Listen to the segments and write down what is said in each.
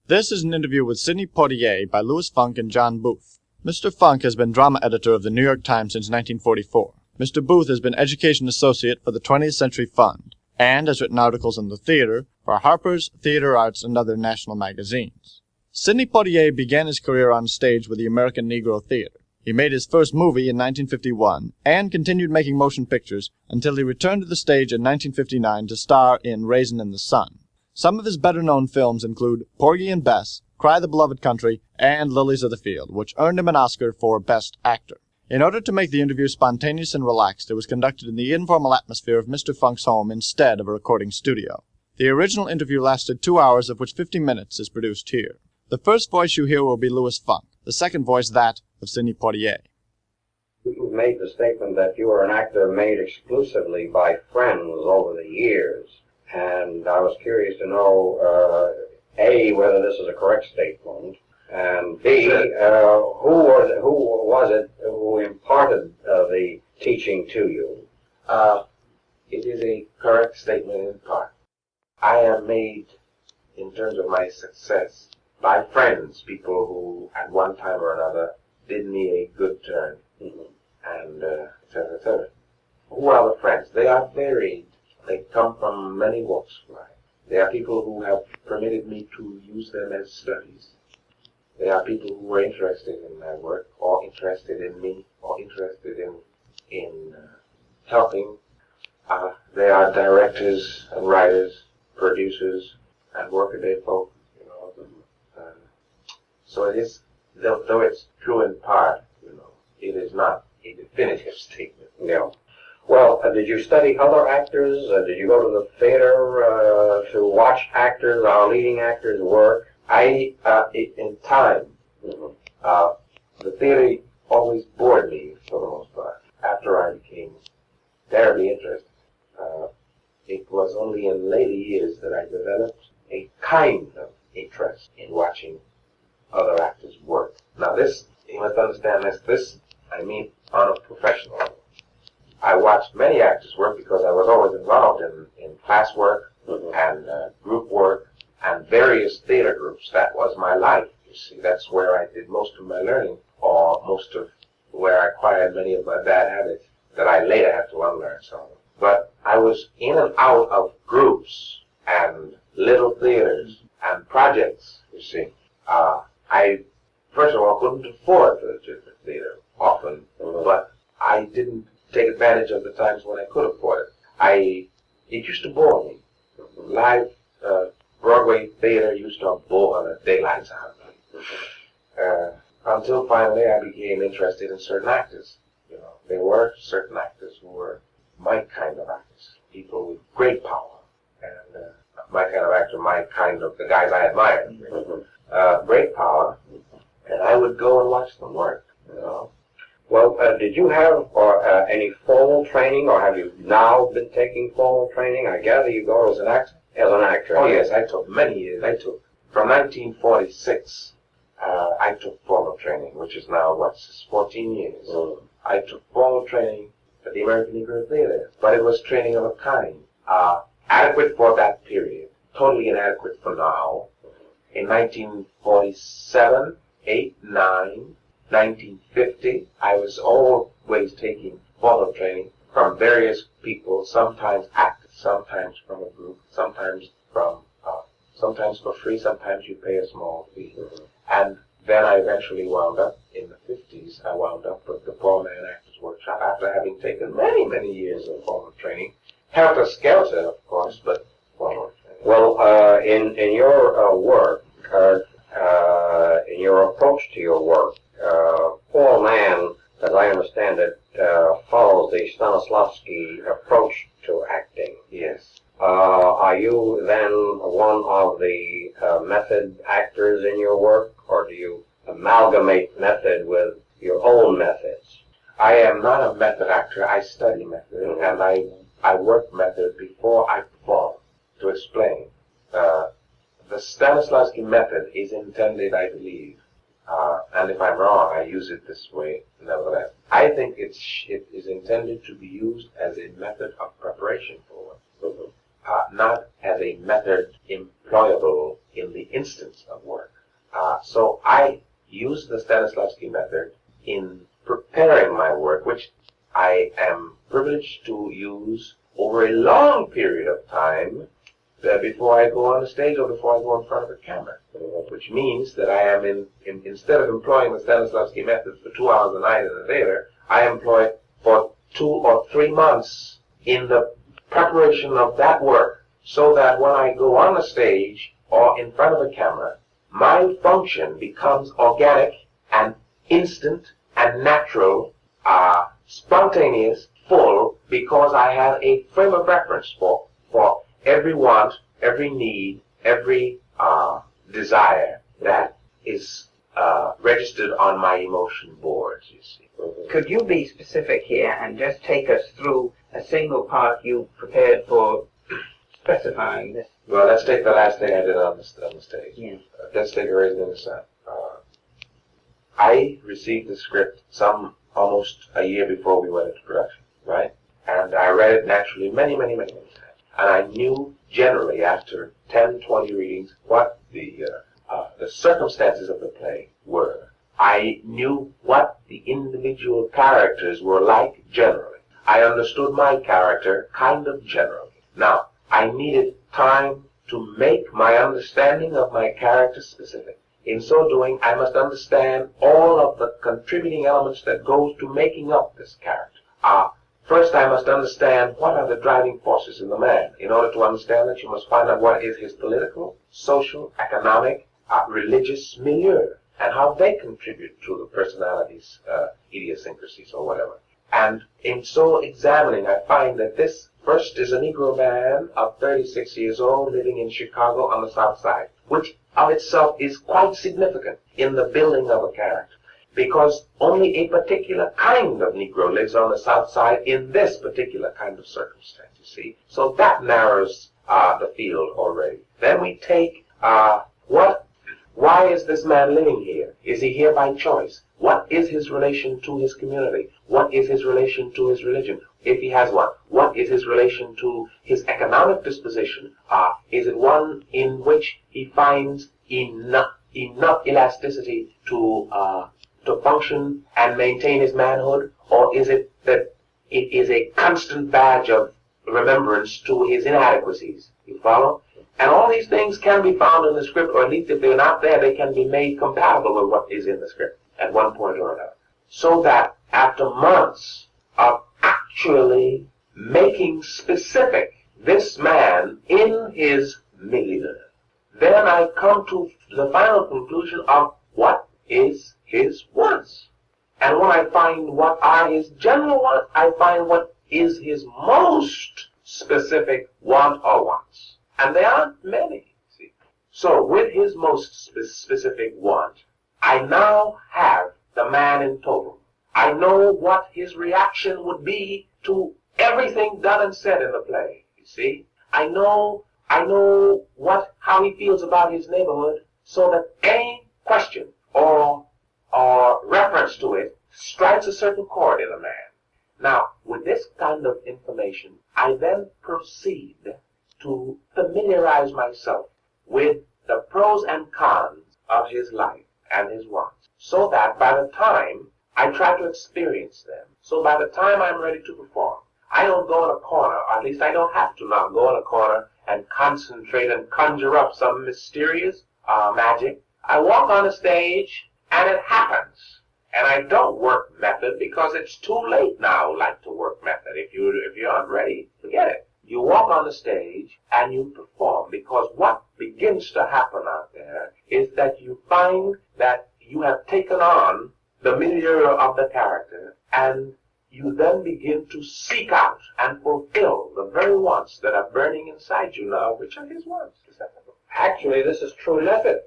This is an interview with Sidney Poitier by Louis Funk and John Booth. Mr. Funk has been drama editor of the New York Times since 1944. Mr. Booth has been education associate for the 20th Century Fund, and has written articles in the theater for Harper's, Theater Arts, and other national magazines. Sidney Poitier began his career on stage with the American Negro Theater. He made his first movie in 1951, and continued making motion pictures until he returned to the stage in 1959 to star in Raisin in the Sun. Some of his better-known films include Porgy and Bess, Cry the Beloved Country, and Lilies of the Field, which earned him an Oscar for Best Actor. In order to make the interview spontaneous and relaxed, it was conducted in the informal atmosphere of Mr. Funk's home instead of a recording studio. The original interview lasted 2 hours, of which 50 minutes is produced here. The first voice you hear will be Louis Funk, the second voice that of Sidney Poitier. You made the statement that you were an actor made exclusively by friends over the years, and I was curious to know, A, whether this is a correct statement, and B, who was it who imparted the teaching to you? It is a correct statement in part. I am made, in terms of my success, by friends, people who at one time or another did me a good turn, and et cetera, et cetera. Who are the friends? They are varied. They come from many walks of life. They are people who have permitted me to use them as studies. They are people who were interested in my work, or interested in me, or interested in helping. They are directors and writers, producers, and workaday folk. So it is, though it's true in part, it is not a definitive statement. No. Well, did you study other actors? Did you go to the theater to watch actors, our leading actors work? In time, the theater always bored me for the most part. After I became terribly interested, it was only in later years that I developed a kind of interest in watching other actors work. Now this, you must understand this, I mean on a professional level. I watched many actors work because I was always involved in class work and group work and various theater groups. That was my life, you see. That's where I did most of my learning, or most of where I acquired many of my bad habits that I later had to unlearn some. But I was in and out of groups and little theaters and projects, you see. I, first of all, couldn't afford the theater often, but I didn't take advantage of the times when I could afford it. It used to bore me. Live Broadway theater used to bore the daylights out of me. Until finally I became interested in certain actors. There were certain actors who were my kind of actors, people with great power, and my kind of actor, the guys I admired. Great power, and I would go and watch them work. Well, did you have any formal training, or have you now been taking formal training? I gather you go as an actor. Oh yes, I took many years. From 1946, I took formal training, which is now 14 years. I took formal training at the American Negro Theater, but it was training of a kind, adequate for that period, totally inadequate for now. In 1947, 8, 9, 1950, I was always taking formal training from various people, sometimes actors, sometimes from a group, sometimes for free, sometimes you pay a small fee. And then I eventually wound up, in the 50s, I wound up with the Poor Man Actors Workshop after having taken many, many years of formal training. Helter-skelter, of course, but formal training. Well, in your work, in your approach to your work, Poor Man, as I understand it, follows the Stanislavski approach to acting. Yes. Are you then one of the method actors in your work, or do you amalgamate method with your own methods? I am not a method actor. I study method, and I work method before I perform. To explain, the Stanislavski method is intended, I believe, and if I'm wrong, I use it this way nevertheless. I think it is intended to be used as a method of preparation for work, not as a method employable in the instance of work. So I use the Stanislavski method in preparing my work, which I am privileged to use over a long period of time before I go on the stage or before I go in front of a camera, which means that I am instead of employing the Stanislavski method for 2 hours a night in the theater, I employ it for 2 or 3 months in the preparation of that work, so that when I go on the stage or in front of a camera, my function becomes organic and instant and natural, spontaneous, full, because I have a frame of reference for every want, every need, every desire that is registered on my emotion boards, you see. Could you be specific here and just take us through a single part you prepared for specifying this? Well, let's take the last thing I did on the stage. Yeah. Let's take a Raisin in the Sun. I received the script almost a year before we went into production, right? And I read it naturally many times. And I knew generally after 10, 20 readings what the circumstances of the play were. I knew what the individual characters were like generally. I understood my character kind of generally. Now, I needed time to make my understanding of my character specific. In so doing, I must understand all of the contributing elements that goes to making up this character. First, I must understand what are the driving forces in the man. In order to understand that, you must find out what is his political, social, economic, religious milieu, and how they contribute to the personality's idiosyncrasies or whatever. And in so examining, I find that this first is a Negro man of 36 years old living in Chicago on the South Side, which of itself is quite significant in the building of a character, because only a particular kind of Negro lives on the South Side in this particular kind of circumstance, you see. So that narrows the field already. Then we take why is this man living here? Is he here by choice? What is his relation to his community? What is his relation to his religion, if he has one? What is his relation to his economic disposition? Is it one in which he finds enough elasticity to function and maintain his manhood? Or is it that it is a constant badge of remembrance to his inadequacies? You follow? And all these things can be found in the script, or at least if they're not there, they can be made compatible with what is in the script at one point or another. So that after months of actually making specific this man in his milieu, then I come to the final conclusion of what is his wants. And when I find what are his general wants, I find what is his most specific want or wants. And there aren't many, see. So with his most specific want, I now have the man in total. I know what his reaction would be to everything done and said in the play, you see. I know how he feels about his neighborhood, so that any question or reference to it strikes a certain chord in a man. Now, with this kind of information, I then proceed to familiarize myself with the pros and cons of his life and his wants, so that by the time I try to experience them, so by the time I'm ready to perform, I don't go in a corner, or at least I don't have to now go in a corner and concentrate and conjure up some mysterious magic. I walk on the stage and it happens. And I don't work method because it's too late now, like to work method. If you aren't ready, forget it. You walk on the stage and you perform, because what begins to happen out there is that you find that you have taken on the milieu of the character, and you then begin to seek out and fulfill the very wants that are burning inside you now, which are his wants. Actually, this is true method,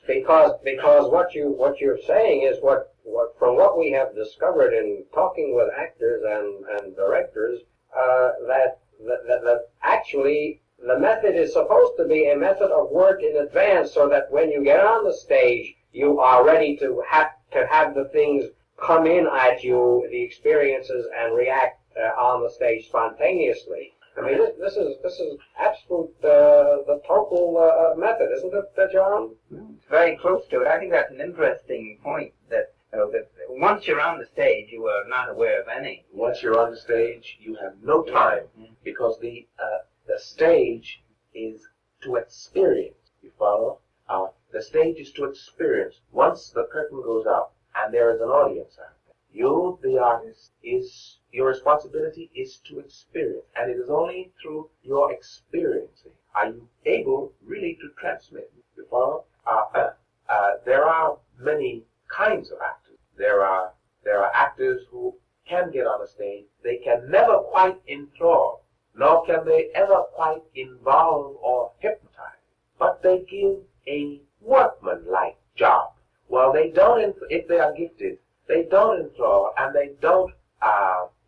because what you're saying is what from what we have discovered in talking with actors and directors, that actually the method is supposed to be a method of work in advance, so that when you get on the stage, you are ready to have the things come in at you, the experiences, and react on the stage spontaneously. I mean, this is absolute the total method, isn't it, John? It's very close to it. I think that's an interesting point that, that once you're on the stage, you are not aware of any. Once you're on the stage, you have no time because the stage is to experience. You follow? The stage is to experience. Once the curtain goes up and there is an audience out there, you, the artist, your responsibility is to experience, and it is only through your experiencing are you able really to transmit. You follow? There are many kinds of actors. There are actors who can get on a stage. They can never quite enthrall, nor can they ever quite involve or hypnotize, but they give a workmanlike job. Well, they don't, if they are gifted, they don't enthrall and they don't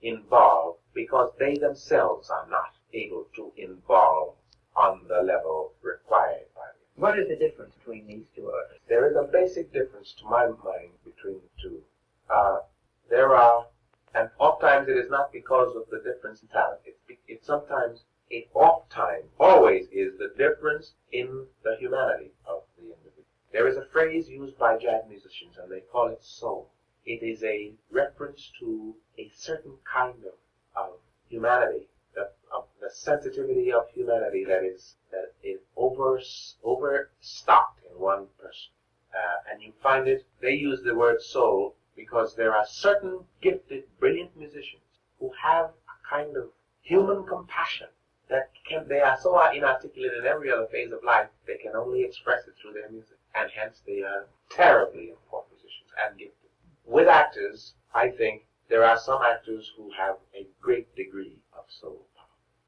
involve because they themselves are not able to involve on the level required by them. What is the difference between these two artists? There is a basic difference to my mind between the two. There are, and oftentimes it is not because of the difference in talent. It sometimes, it oftentimes, always is the difference in the humanity of the individual. There is a phrase used by jazz musicians, and they call it soul. It is a reference to a certain kind of humanity, of the sensitivity of humanity that is overstocked in one person. And you find it, they use the word soul because there are certain gifted, brilliant musicians who have a kind of human compassion they are so inarticulate in every other phase of life, they can only express it through their music. And hence they are terribly important musicians and gifted. With actors, I think there are some actors who have a great degree of soul power.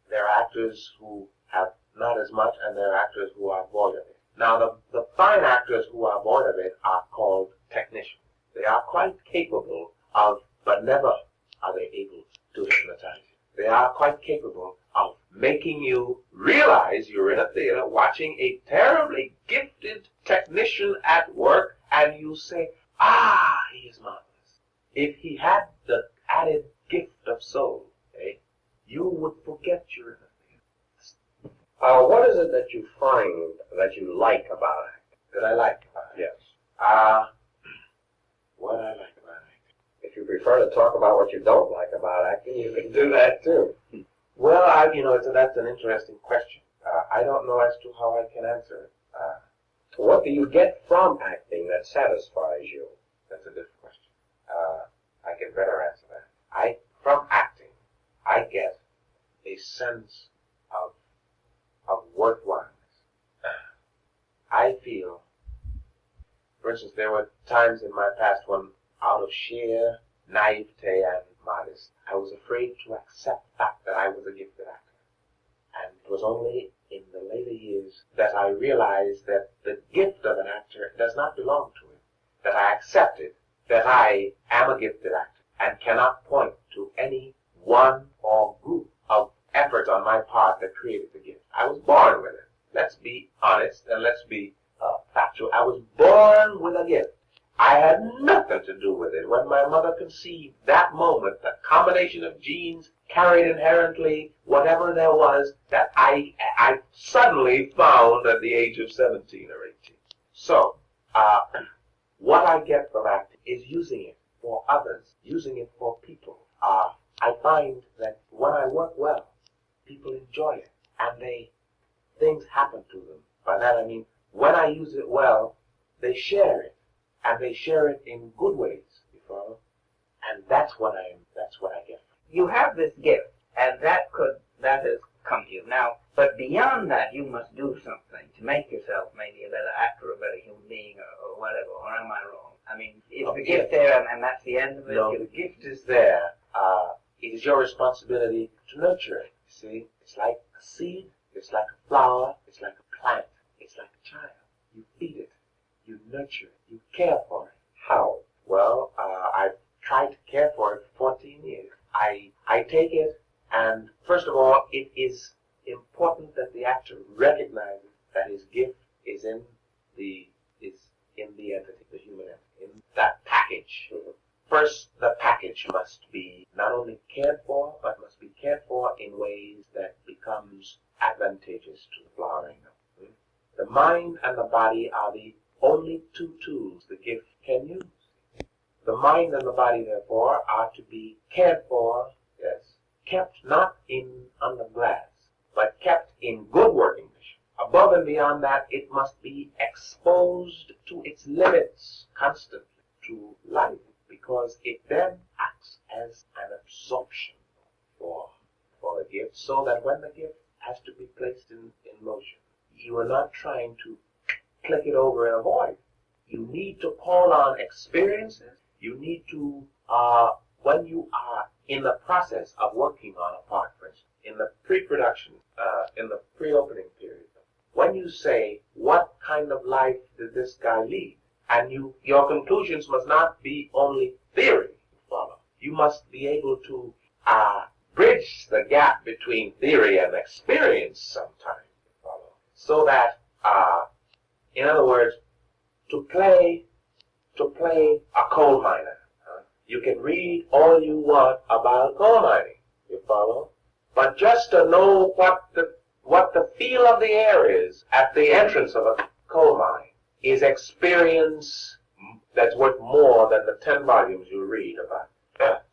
There are actors who have not as much, and there are actors who are void of it. Now, the fine actors who are void of it are called technicians. They are quite capable of, but never are they able to hypnotize you. They are quite capable of making you realize you're in a theater watching a terribly gifted technician at work, and you say, he is marvelous. If he had the added gift of soul, you would forget you're in a theater. What is it that you find that you like about acting? That I like about it? Yes. What I like about acting? If you prefer to talk about what you don't like about acting, you can do that too. Well, that's an interesting question. I don't know as to how I can answer it. What do you get from acting that satisfies you? That's a different question. I can better answer that. From acting, I get a sense of worthwhileness. I feel, for instance, there were times in my past when, out of sheer naivete and modesty, I was afraid to accept the fact that I was a gifted actor. And it was only in the later years that I realized that the gift of an actor does not belong to him, that I accepted that I am a gifted actor and cannot point to any one or group of effort on my part that created the gift. I was born with it. Let's be honest and let's be factual. I was born with a gift. I had nothing to do with it. When my mother conceived that moment, the combination of genes carried inherently whatever there was that I suddenly found at the age of 17 or 18. So, what I get from acting is using it for others, using it for people. I find that when I work well, people enjoy it, and things happen to them. By that I mean, when I use it well, they share it. And they share it in good ways, you follow? And that's what I get. You have this gift, and that has come to you. Now, but beyond that, you must do something to make yourself maybe a better actor, a better human being, or whatever, or am I wrong? I mean, is the gift there, and that's the end of it? No, the gift is there. It is your responsibility to nurture it, you see? It's like a seed, it's like a flower, it's like a plant, it's like a child. You feed it. You nurture it. You care for it. How? Well, I've tried to care for it for 14 years. I take it, and first of all, it is important that the actor recognizes that his gift is in the entity, the human entity, in that package. First, the package must be not only cared for, but must be cared for in ways that become mind and the body are the only two tools the gift can use. The mind and the body, therefore, are to be cared for, yes, kept not under glass, but kept in good working condition. Above and beyond that, it must be exposed to its limits constantly to life, because it then acts as an absorption for the gift, so that when the gift has to be placed in motion, you are not trying to click it over and avoid. You need to call on experiences. You need to, when you are in the process of working on a part, for instance, in the pre-production, in the pre-opening period, when you say, what kind of life did this guy lead? And your conclusions must not be only theory, follow. You must be able to bridge the gap between theory and experience sometimes, follow. So that, in other words, to play a coal miner, you can read all you want about coal mining, you follow? But just to know what the feel of the air is at the entrance of a coal mine is experience that's worth more than the 10 volumes you read about.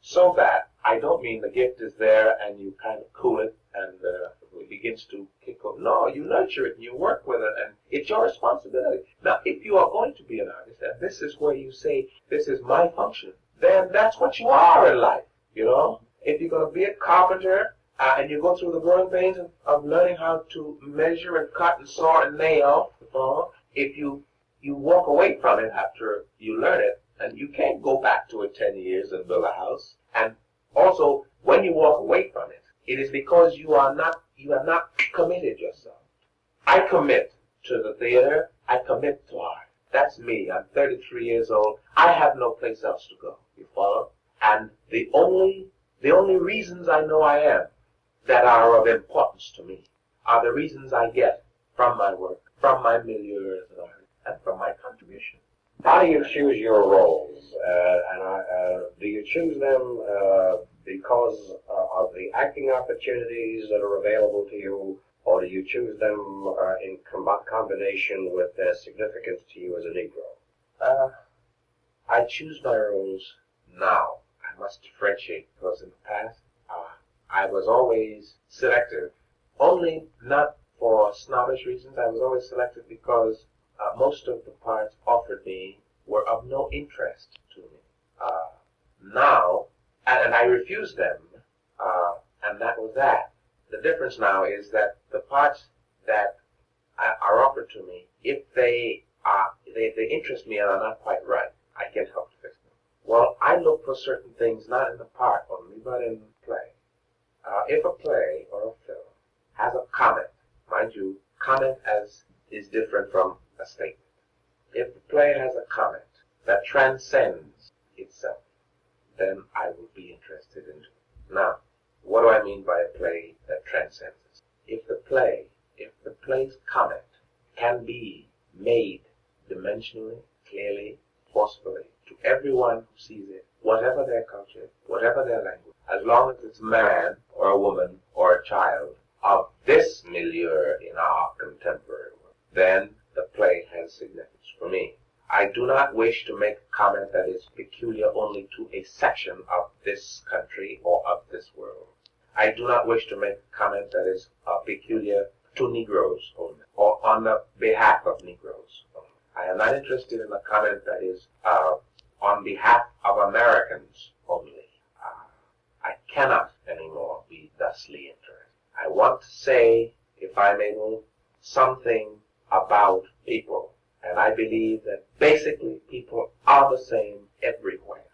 So that, I don't mean the gift is there and you kind of cool it and it begins to kick off. No, you nurture it and you work with it, and it's your responsibility. Now, if you are going to be an artist, and this is where you say, this is my function, then that's what you are in life, you know? If you're going to be a carpenter, and you go through the growing pains of learning how to measure and cut and saw and nail, if you walk away from it after you learn it, and you can't go back to it 10 years and build a house. And also, when you walk away from it, it is because you have not committed yourself. I commit to the theater. I commit to art. That's me. I'm 33 years old. I have no place else to go. You follow? And the only reasons I know I am that are of importance to me are the reasons I get from my work, from my milieu as an artist, and from my contribution. How do you choose your roles? Do you choose them because of the acting opportunities that are available to you, or do you choose them in combination with their significance to you as a Negro? I choose my roles now. I must differentiate, because in the past, I was always selective. Only not for snobbish reasons. I was always selective because most of the parts offered me were of no interest to me. Now, and I refused them, and that was that. The difference now is that the parts that are offered to me, if they interest me and are not quite right, I can help to fix them. Well, I look for certain things not in the part only, but in the play. If a play or a film has a comment, mind you, comment is different from a statement. If the play has a comment that transcends itself, then I will be interested in it. Now, what do I mean by a play that transcends itself? If the play's comment can be made dimensionally, clearly, forcefully, to everyone who sees it, whatever their culture, whatever their language, as long as it's a man or a woman or a child of this milieu in our contemporary world, then the play has significance for me. I do not wish to make a comment that is peculiar only to a section of this country or of this world. I do not wish to make a comment that is peculiar to Negroes only, or on the behalf of Negroes only. I am not interested in a comment that is on behalf of Americans only. I cannot anymore be thusly interested. I want to say, if I'm able, something about people. And I believe that basically people are the same everywhere.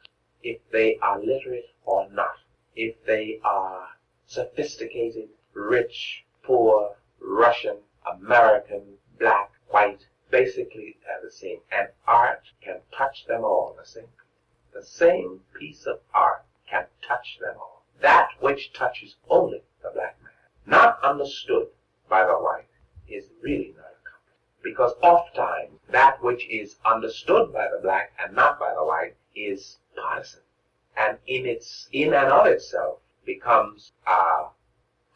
If they are literate or not. If they are sophisticated, rich, poor, Russian, American, black, white, basically they're the same. And art can touch them all the same. The same piece of art can touch them all. That which touches only the black man, not understood by the white, is really not accomplished. Because oftentimes that which is understood by the black and not by the white is partisan, and in and of itself becomes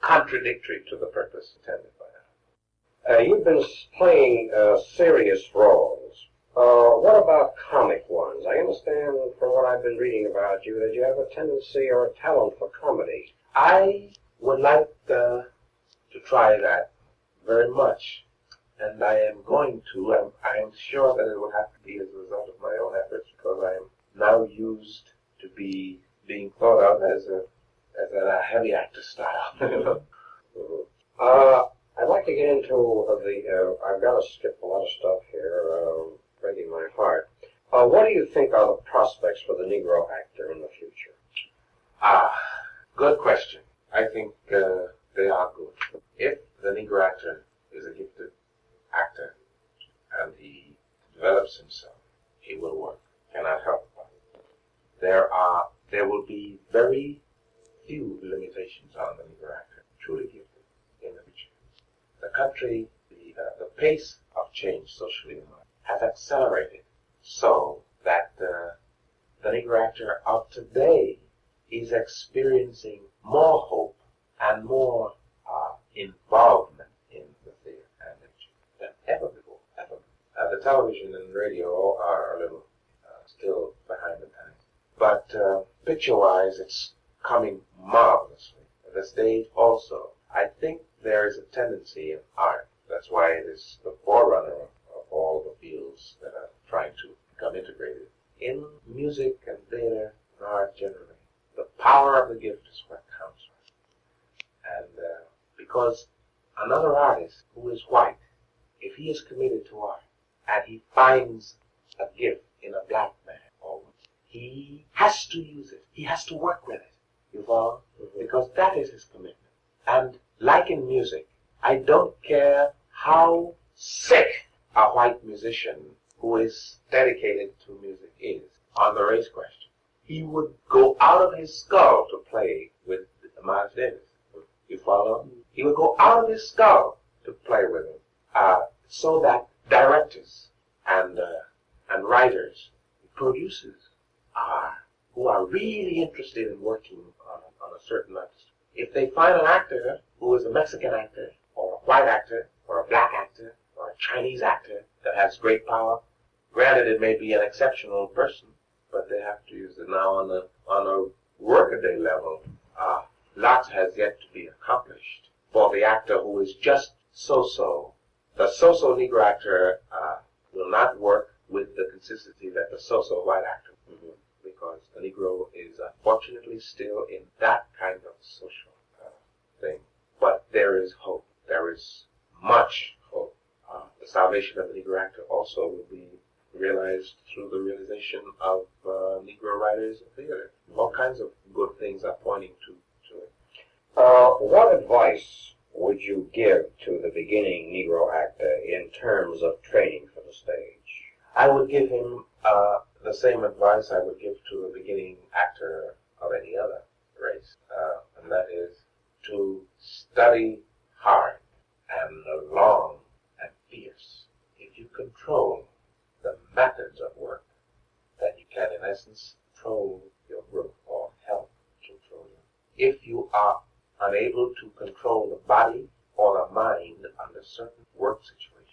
contradictory to the purpose intended by that. You've been playing serious roles. What about comic ones? I understand from what I've been reading about you that you have a tendency or a talent for comedy. I would like to try that very much, and I am going to. I'm sure that it will have to be as a result of my own efforts, because I am now used to being thought of as a heavy actor style. I'd like to get into I've got to skip a lot of stuff here, breaking my heart. What do you think are the prospects for the Negro actor in the future? Good question. I think they are good. If the Negro actor is a gifted actor and he develops himself, he will work. Cannot help but. There will be very few limitations on the Negro actor truly gifted in the future. The country, the pace of change socially has accelerated so that the Negro actor of today is experiencing more hope and more involvement in the theater and literature than ever before. The television and radio are a little still behind the times, but picture-wise, it's coming marvelously. The stage also. I think there is a tendency in art. That's why it is the forerunner of all the fields that are trying to become integrated. In music and theater and art generally, the power of the gift is what counts. And because another artist who is white, if he is committed to art and he finds a gift in a black man, he has to use it. He has to work with it. You follow? Because that is his commitment. And like in music, I don't care how sick a white musician who is dedicated to music is on the race question. He would go out of his skull to play with Miles Davis. You follow? He would go out of his skull to play with him, so that directors and writers, producers, who are really interested in working on a certain artist. If they find an actor who is a Mexican actor, or a white actor, or a black actor, or a Chinese actor that has great power, granted it may be an exceptional person, but they have to use it. Now on a workaday level, lots has yet to be accomplished for the actor who is just so-so. The so-so Negro actor will not work with the consistency that the so-so white actor will, because the Negro is unfortunately still in that kind of social thing. But there is hope. There is much hope. The salvation of the Negro actor also will be realized through the realization of Negro writers in theater. All kinds of good things are pointing to it. What advice would you give to the beginning Negro actor in terms of training for the stage? I would give him the same advice I would give to a beginning actor of any other race, and that is to study hard and long and fierce. If you control the methods of work, then you can, in essence, control your growth or help control it. If you are unable to control the body or the mind under certain work situations,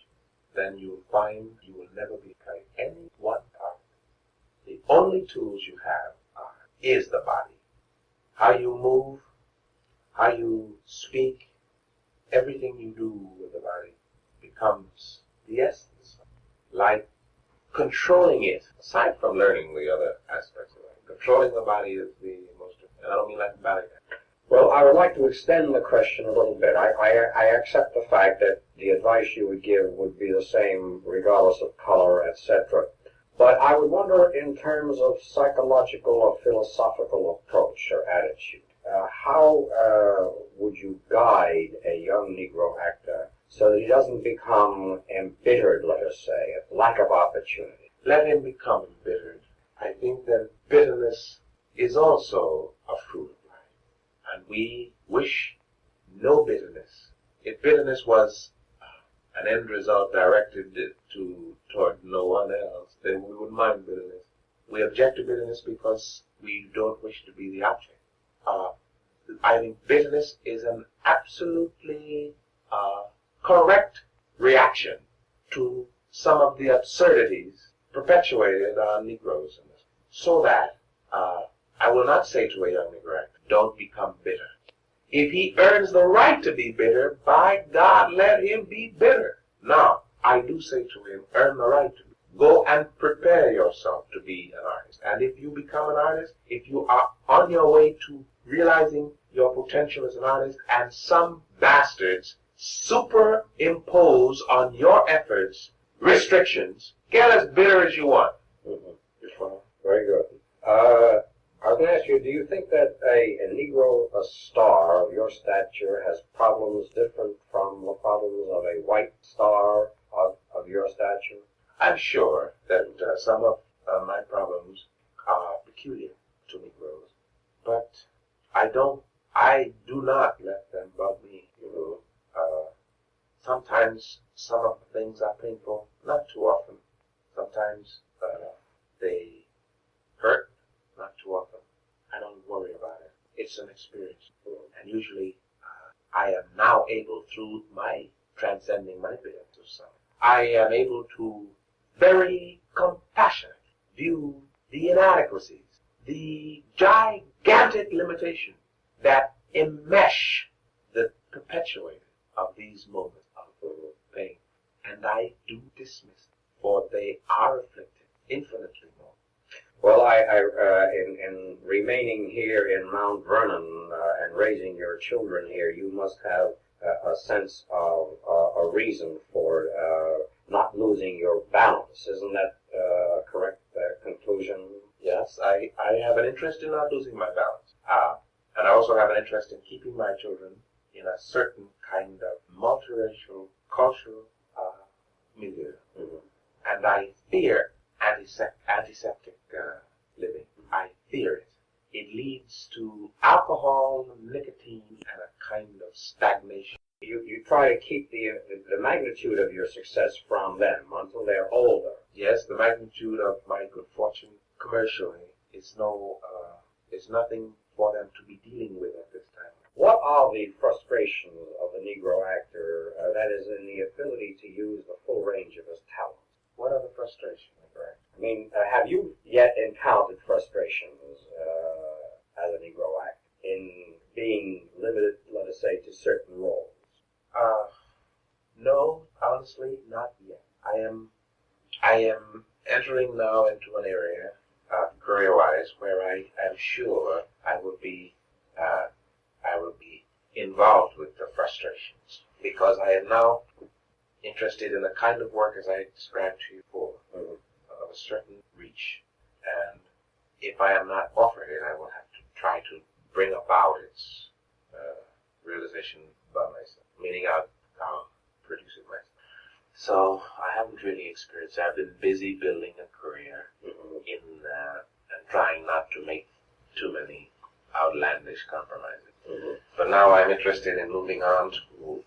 then you'll find you will never be playing any one part. The only tools you have is the body. How you move, how you speak, everything you do with the body becomes the essence. Like controlling it, aside from learning the other aspects of it, controlling the body is the most, and I don't mean like ballet. Well, I would like to extend the question a little bit. I accept the fact that the advice you would give would be the same regardless of color, etc. But I would wonder in terms of psychological or philosophical approach or attitude, how would you guide a young Negro actor so that he doesn't become embittered, let us say, at lack of opportunity? Let him become embittered. I think that bitterness is also a fruit of life. And we wish no bitterness. If bitterness was an end result directed toward no one else, then we wouldn't mind bitterness. We object to bitterness because we don't wish to be the object. I think bitterness is an absolutely correct reaction to some of the absurdities perpetuated on Negroes in this. So that I will not say to a young Negro actor, don't become bitter. If he earns the right to be bitter, by God, let him be bitter. Now, I do say to him, earn the right to be. Go and prepare yourself to be an artist. And if you become an artist, if you are on your way to realizing your potential as an artist, and some bastards superimpose on your efforts restrictions, get as bitter as you want. Very good. I was going to ask you, do you think that a Negro, a star of your stature, has problems different from the problems of a white star of your stature? I'm sure that some of my problems are peculiar to Negroes, but I do not let them bug me. Sometimes some of the things are painful, not too often. Sometimes they hurt, not too often. I don't worry about it. It's an experience. And usually I am now able, through my transcending my bitterness of self, I am able to very compassionately view the inadequacies, the gigantic limitation that enmesh the perpetuator of these moments of pain. And I do dismiss, for they are afflicted infinitely more. Well, in remaining here in Mount Vernon and raising your children here, you must have a sense of a reason for not losing your balance. Isn't that a correct conclusion? Yes, I have an interest in not losing my balance. And I also have an interest in keeping my children in a certain kind of multiracial, cultural milieu. And I fear antiseptic living. I fear it. It leads to alcohol, nicotine, and a kind of stagnation. You try to keep the magnitude of your success from them until they're older. Yes, the magnitude of my good fortune commercially is nothing for them to be dealing with at this time. What are the frustrations of the Negro actor, that is, in the ability to use the full range of his talents? What are the frustrations, Negro actor? I mean, have you yet encountered frustrations as a Negro actor in being limited, let us say, to certain roles? No, honestly, not yet. I am entering now into an area, career-wise, where I am sure I will be involved with the frustrations, because I am now interested in the kind of work, as I described to you before, of a certain reach, and if I am not offered it, I will have to try to bring about its realization by myself, meaning I'll produce it myself. So I haven't really experienced it. I've been busy building a career and trying not to make too many outlandish compromises. But now I'm interested in moving on to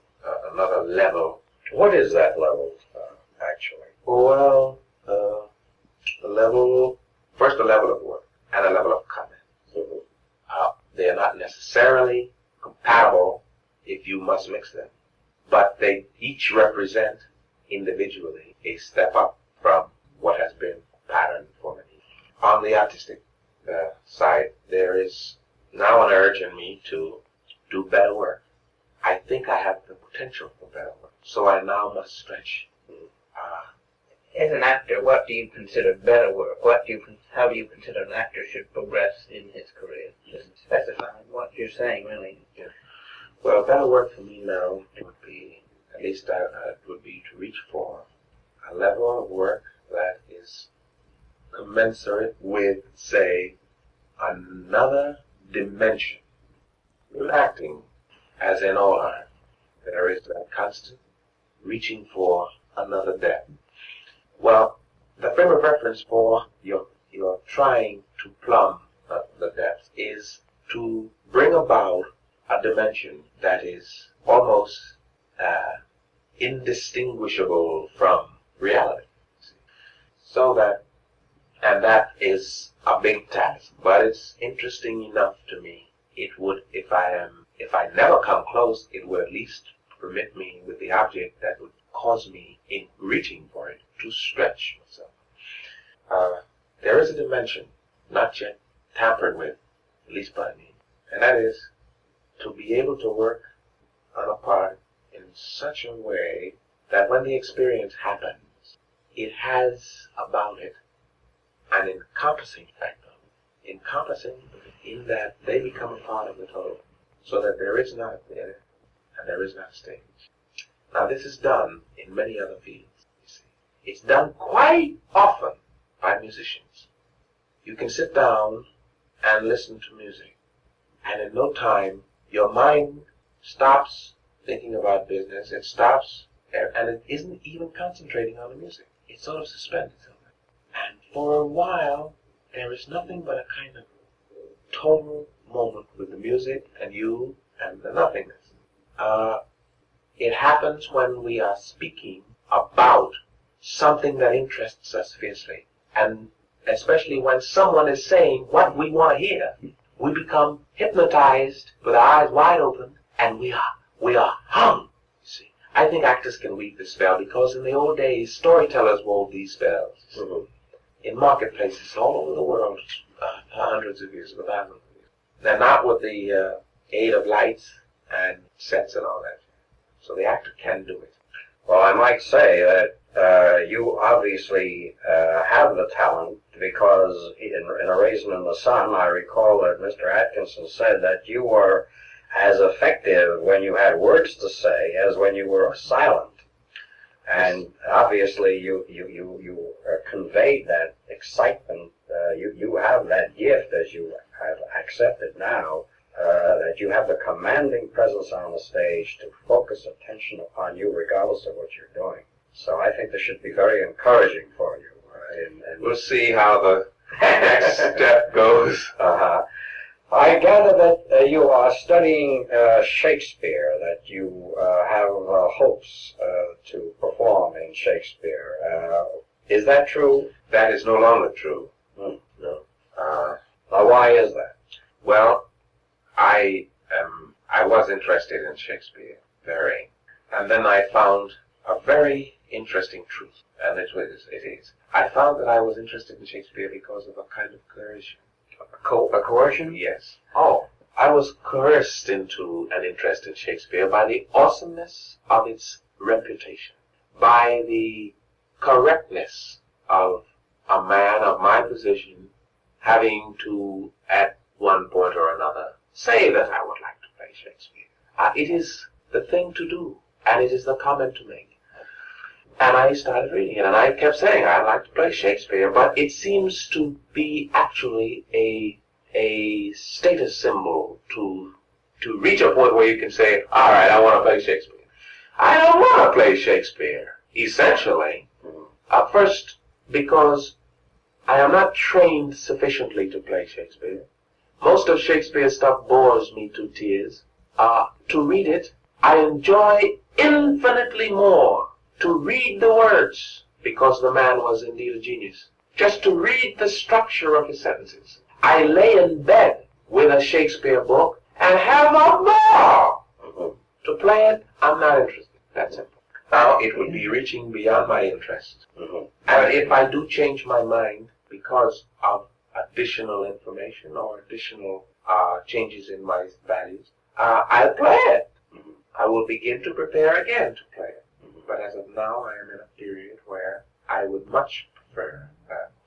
another level. What is that level, actually? Well, first a level of work and a level of comment. They are not necessarily compatible if you must mix them, but they each represent individually a step up from what has been patterned for me. On the artistic side, there is now an urge in me to do better work. I think I have the potential for better work, so I now must stretch. As an actor, what do you consider better work? How do you consider an actor should progress in his career? Just specify what you're saying, really. Yeah. Well, better work for me now would be, at least it would be to reach for a level of work that is commensurate with, say, another dimension. In acting, as in all art, there is that constant reaching for another depth. Well, the frame of reference for your trying to plumb the depth is to bring about a dimension that is almost indistinguishable from reality. So that, and that is a big task, but it's interesting enough to me. It would, if I never come close, it would at least permit me with the object that would cause me, in reaching for it, to stretch myself. There is a dimension not yet tampered with, at least by me, and that is to be able to work on a part in such a way that when the experience happens, it has about it an encompassing factor. Encompassing in that they become a part of the total, so that there is not a theater and there is not a stage. Now this is done in many other fields, you see. It's done quite often by musicians. You can sit down and listen to music, and in no time your mind stops thinking about business. It stops, and it isn't even concentrating on the music. It sort of suspends itself. And for a while, there is nothing but a kind of total moment with the music and you and the nothingness. It happens when we are speaking about something that interests us fiercely. And especially when someone is saying what we want to hear, we become hypnotized with our eyes wide open, and we are hung. You see, I think actors can weave this spell because in the old days, storytellers wove these spells. Mm-hmm. In marketplaces all over the world, hundreds of years ago, thousands of years. They're not with the aid of lights and sets and all that. So the actor can do it. Well, I might say that you obviously have the talent, because in A Raisin in the Sun, I recall that Mr. Atkinson said that you were as effective when you had words to say as when you were silent. And obviously you conveyed that excitement. You have that gift, as you have accepted now, that you have the commanding presence on the stage to focus attention upon you regardless of what you're doing. So I think this should be very encouraging for you. And we'll see how the next step goes. I gather that you are studying Shakespeare, that you have hopes to perform in Shakespeare. Is that true? That is no longer true. No. Now, why is that? Well, I was interested in Shakespeare, very. And then I found a very interesting truth, and it is. I found that I was interested in Shakespeare because of a kind of coercion. A coercion? Yes. Oh. I was coerced into an interest in Shakespeare by the awesomeness of its reputation, by the correctness of a man of my position having to, at one point or another, say that I would like to play Shakespeare. It is the thing to do, and it is the comment to make. And I started reading it, and I kept saying I'd like to play Shakespeare, but it seems to be actually a status symbol to reach a point where you can say, all right, I want to play Shakespeare. I don't want to play Shakespeare, essentially. First, because I am not trained sufficiently to play Shakespeare. Most of Shakespeare's stuff bores me to tears. To read it, I enjoy infinitely more to read the words, because the man was indeed a genius. Just to read the structure of his sentences. I lay in bed with a Shakespeare book and have a ball. To play it, I'm not interested. That's simple. Now, it would be reaching beyond my interest. And if I do change my mind because of additional information or additional changes in my values, I'll play it. I will begin to prepare again to play it. But as of now, I am in a period where I would much prefer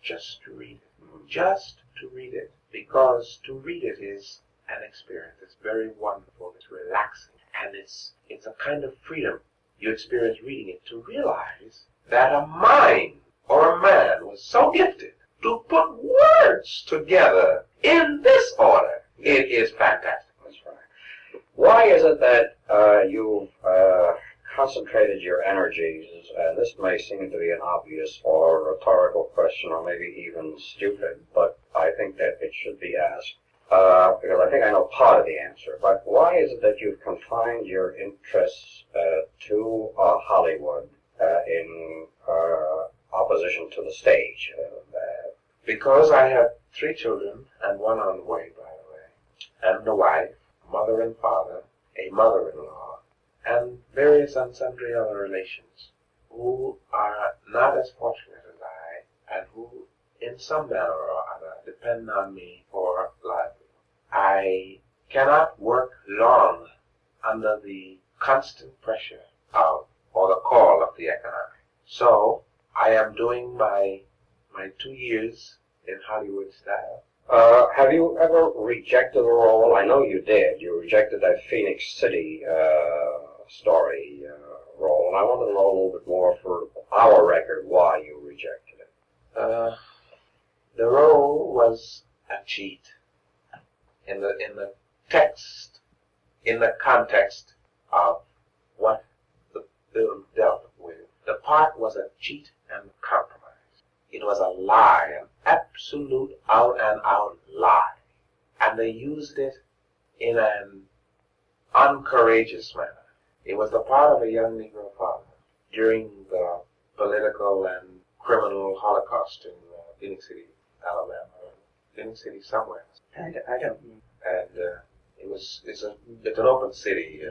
just to read it. Just to read it. Because to read it is an experience. It's very wonderful. It's relaxing. And it's a kind of freedom you experience reading it, to realize that a mind or a man was so gifted to put words together in this order. It is fantastic. That's right. Why is it that you've concentrated your energies, and this may seem to be an obvious or rhetorical question, or maybe even stupid, but I think that it should be asked, because I think I know part of the answer, but why is it that you've confined your interests to Hollywood in opposition to the stage? Because I have 3 children, and 1 on the way, by the way, and a wife, mother and father, a mother-in-law, and various and sundry other relations. who are not as fortunate as I, and who, in some manner or other, depend on me for livelihood. I cannot work long under the constant pressure of, or the call of the economy. So, I am doing my 2 years in Hollywood style. Have you ever rejected a role? I know you did. You rejected that Phoenix City story role, and I want to know a little bit more for our record why you rejected it. The role was a cheat. In the text, in the context of what the film dealt with, the part was a cheat and compromise. It was a lie, an absolute out-and-out lie. And they used it in an uncourageous manner. It was the part of a young Negro father during the political and criminal Holocaust in Phoenix City, Alabama. Phoenix City somewhere. I don't know. And it's an open city,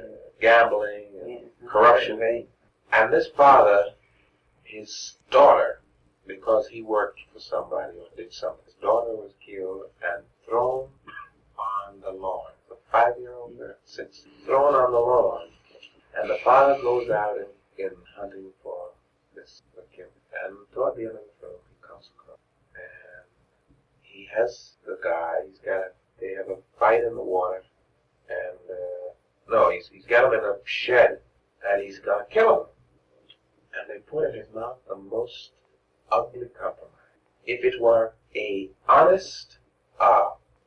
gambling and corruption. And this father, his daughter, because he worked for somebody or did something, his daughter was killed and thrown on the lawn. The 5-year-old girl sits thrown on the lawn, and the father goes out in hunting for this kid. And toward the end of the film, he comes across, and he has the guy. They have a fight in the water, and he's got him in a shed, and he's gonna kill him. And they put in his mouth the most ugly compromise. If it were a honest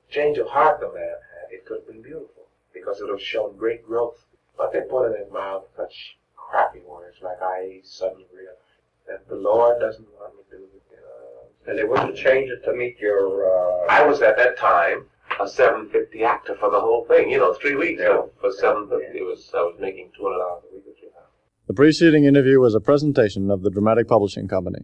change of heart the man had, it could have been beautiful, because it would have shown great growth. But they put in his mouth such crappy words, like I suddenly realized that the Lord doesn't want me to do it. And they wouldn't change it to meet your... I was at that time a $750 actor for the whole thing. 3 weeks. Yeah. So for $750, I was making $200 a week or $300. The preceding interview was a presentation of the Dramatic Publishing Company.